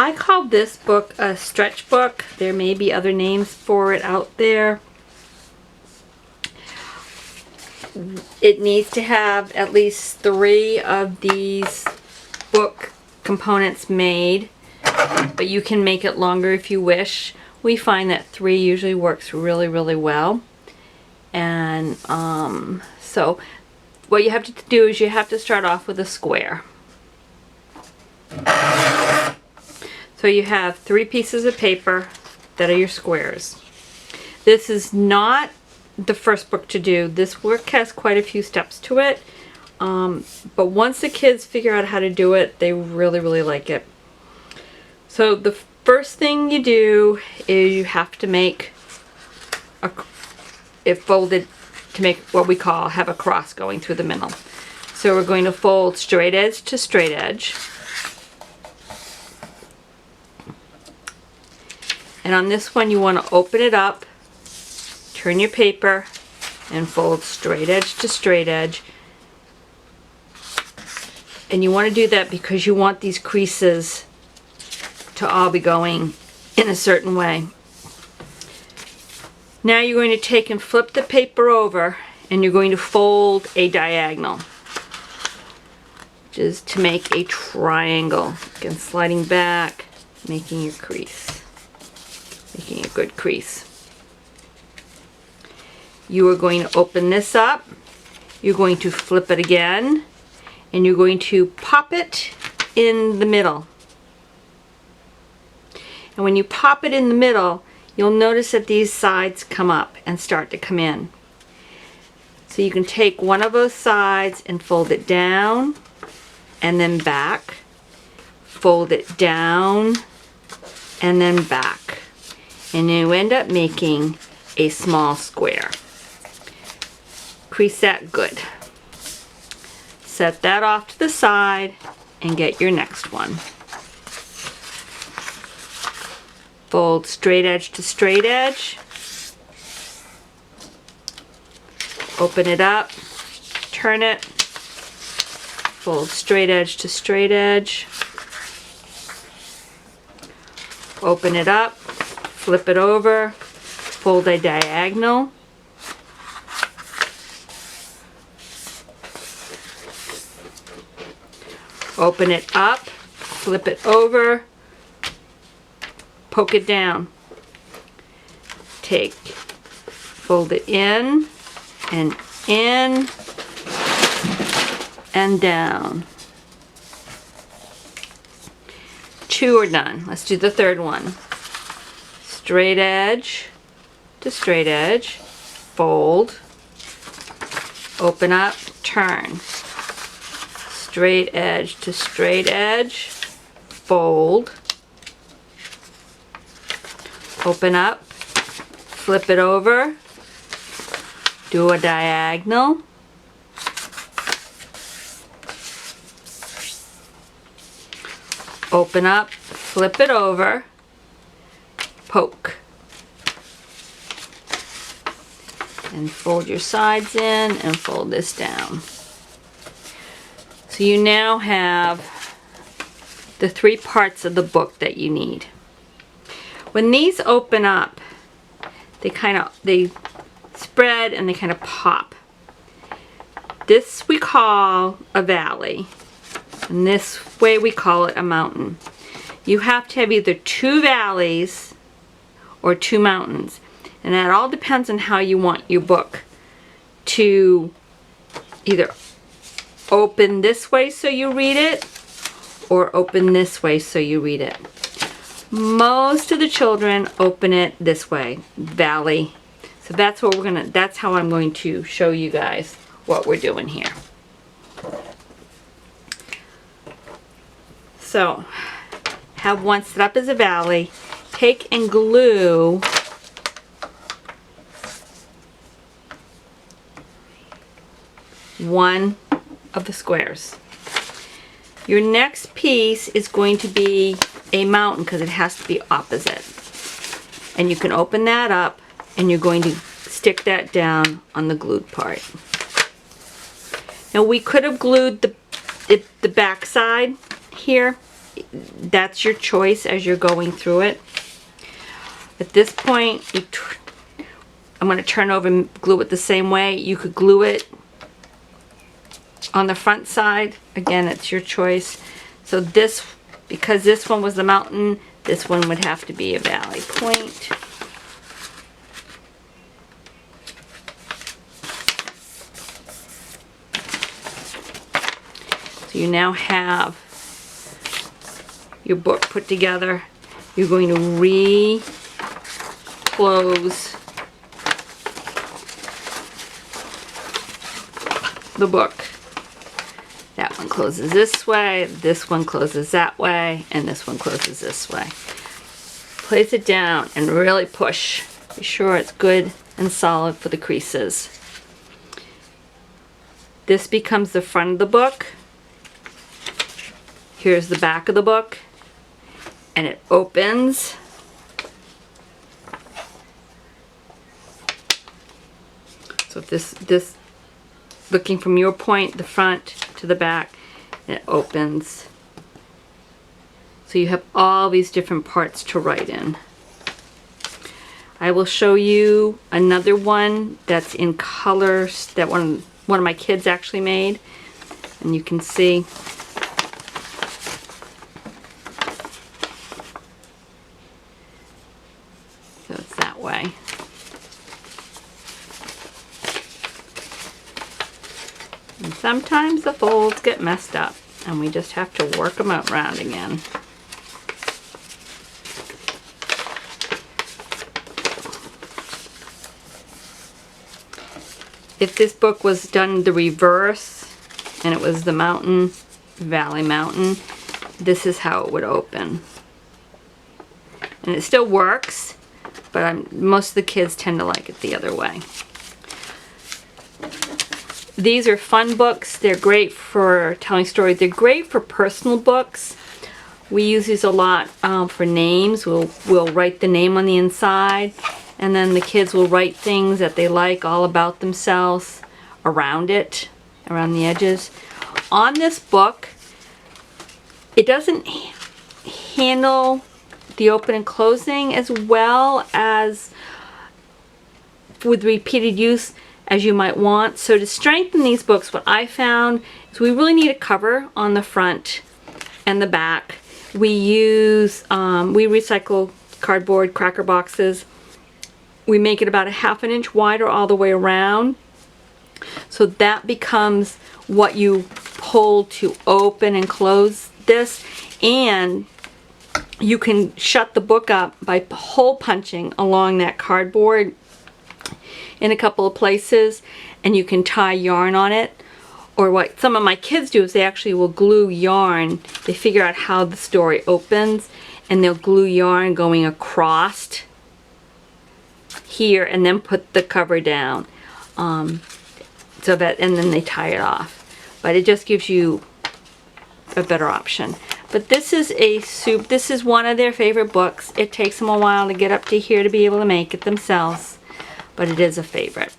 I call this book a stretch book. There may be other names for it out there. It needs to have at least 3 of these book components made, but you can make it longer if you wish. We find that 3 usually works really, really well. And so what you have to do is you have to start off with a square. So you have 3 pieces of paper that are your squares. This is not the first book to do. This work has quite a few steps to it, but once the kids figure out how to do it, they really, really like it. So the first thing you do is you have to make it folded to make what we call have a cross going through the middle. So we're going to fold straight edge to straight edge. And on this one you want to open it up, turn your paper, and fold straight edge to straight edge. And you want to do that because you want these creases to all be going in a certain way. Now you're going to take and flip the paper over, and you're going to fold a diagonal, which is to make a triangle. Again, sliding back, making your crease, making a good crease. You are going to open this up, you're going to flip it again, and you're going to pop it in the middle. And when you pop it in the middle, you'll notice that these sides come up and start to come in. So you can take one of those sides and fold it down and then back, fold it down and then back, and you end up making a small square. Crease that good. Set that off to the side and get your next one. Fold straight edge to straight edge. Open it up, turn it, fold straight edge to straight edge. Open it up, flip it over, fold a diagonal. Open it up, flip it over, poke it down. Take, fold it in and down. 2 are done. Let's do the third one. Straight edge to straight edge, fold, open up, turn. Straight edge to straight edge, fold, open up, flip it over, do a diagonal, open up, flip it over, poke, and fold your sides in and fold this down. So you now have the 3 parts of the book that you need. When these open up, they spread and they kind of pop. This we call a valley, and this way we call it a mountain. You have to have either 2 valleys or 2 mountains, and that all depends on how you want your book to either open this way so you read it, or open this way so you read it. Most of the children open it this way, valley. So that's what that's how I'm going to show you guys what we're doing here. So, have one set up as a valley. Take and glue one of the squares. Your next piece is going to be a mountain because it has to be opposite. And you can open that up and you're going to stick that down on the glued part. Now we could have glued the back side here that's your choice as you're going through it. At this point, I'm going to turn over and glue it the same way. You could glue it on the front side. Again, it's your choice. So this, because this one was the mountain, this one would have to be a valley point. So you now have your book put together. You're going to re-close the book. That one closes this way, this one closes that way, and this one closes this way. Place it down and really push. Be sure it's good and solid for the creases. This becomes the front of the book. Here's the back of the book, and it opens. So if this looking from your point, the front to the back, and it opens. So you have all these different parts to write in. I will show you another one that's in colors that one of my kids actually made, and you can see. So it's that way. And sometimes the folds get messed up, and we just have to work them out around again. If this book was done the reverse, and it was the mountain, valley mountain, this is how it would open. And it still works, but most of the kids tend to like it the other way. These are fun books. They're great for telling stories. They're great for personal books. We use these a lot for names. We'll write the name on the inside, and then the kids will write things that they like all about themselves around it, around the edges. On this book, it doesn't handle the open and closing as well as with repeated use as you might want. So to strengthen these books, what I found is we really need a cover on the front and the back. We use, we recycle cardboard cracker boxes. We make it about a ½ inch wider all the way around. So that becomes what you pull to open and close this. And you can shut the book up by hole punching along that cardboard in a couple of places, and you can tie yarn on it. Or what some of my kids do is they actually will glue yarn. They figure out how the story opens, and they'll glue yarn going across here and then put the cover down. So that, and then they tie it off. But it just gives you a better option. But this is this is one of their favorite books. It takes them a while to get up to here to be able to make it themselves, but it is a favorite.